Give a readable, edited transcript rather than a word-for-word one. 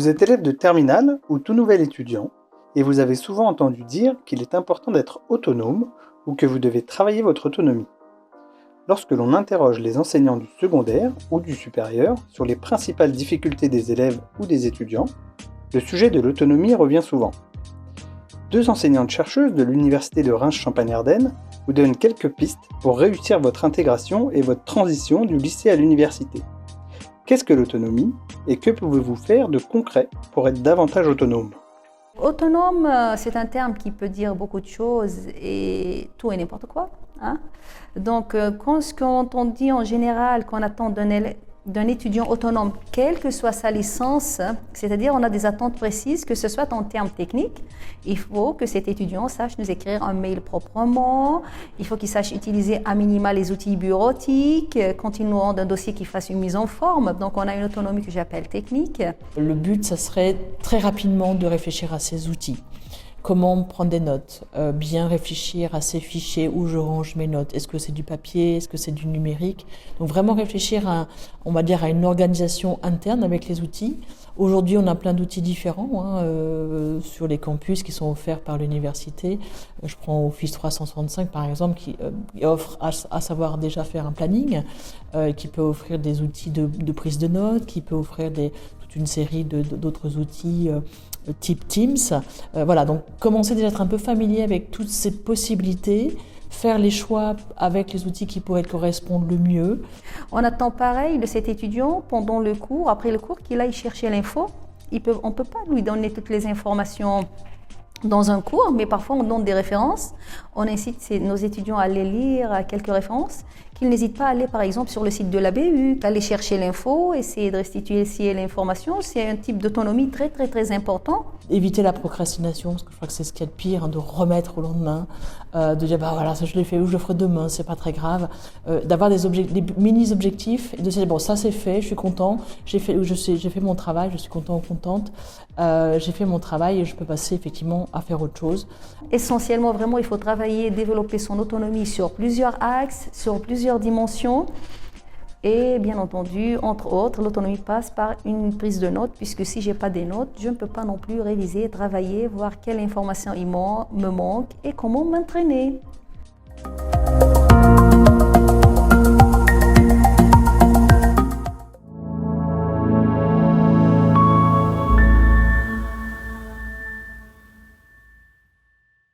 Vous êtes élève de terminale ou tout nouvel étudiant et vous avez souvent entendu dire qu'il est important d'être autonome ou que vous devez travailler votre autonomie. Lorsque l'on interroge les enseignants du secondaire ou du supérieur sur les principales difficultés des élèves ou des étudiants, le sujet de l'autonomie revient souvent. Deux enseignantes chercheuses de l'université de Reims-Champagne-Ardenne vous donnent quelques pistes pour réussir votre intégration et votre transition du lycée à l'université. Qu'est-ce que l'autonomie et que pouvez-vous faire de concret pour être davantage autonome ? Autonome, c'est un terme qui peut dire beaucoup de choses et tout et n'importe quoi. Donc, quand on dit en général qu'on attend d'un étudiant autonome, quelle que soit sa licence, c'est-à-dire on a des attentes précises, que ce soit en termes techniques, il faut que cet étudiant sache nous écrire un mail proprement, il faut qu'il sache utiliser à minima les outils bureautiques, quand il nous rend un dossier qu'il fasse une mise en forme, donc on a une autonomie que j'appelle technique. Le but, ça serait très rapidement de réfléchir à ces outils. Comment prendre des notes, bien réfléchir à ces fichiers où je range mes notes. Est-ce que c'est du papier, est-ce que c'est du numérique? Donc vraiment réfléchir à une organisation interne avec les outils. Aujourd'hui, on a plein d'outils différents sur les campus qui sont offerts par l'université. Je prends Office 365 par exemple qui offre à savoir déjà faire un planning, qui peut offrir des outils de prise de notes, qui peut offrir toute une série d'autres outils type Teams. Voilà, donc commencer déjà à être un peu familier avec toutes ces possibilités, faire les choix avec les outils qui pourraient correspondre le mieux. On attend pareil de cet étudiant pendant le cours, après le cours, qu'il aille chercher l'info. On ne peut pas lui donner toutes les informations dans un cours, mais parfois on donne des références. On incite nos étudiants à aller lire quelques références, qu'ils n'hésitent pas à aller par exemple sur le site de la BU, aller chercher l'info, essayer de restituer l'information. C'est un type d'autonomie très très très important. Éviter la procrastination, parce que je crois que c'est ce qu'il y a de pire, de remettre au lendemain, de dire voilà, ça je l'ai fait ou je le ferai demain, c'est pas très grave, d'avoir des mini-objectifs et de se dire bon, ça c'est fait, je suis content, j'ai fait mon travail, je suis content ou contente, j'ai fait mon travail et je peux passer effectivement à faire autre chose. Essentiellement, vraiment, il faut travailler, développer son autonomie sur plusieurs axes, sur plusieurs dimensions. Et bien entendu, entre autres, l'autonomie passe par une prise de notes, puisque si je n'ai pas des notes, je ne peux pas non plus réviser, travailler, voir quelle information me manque et comment m'entraîner.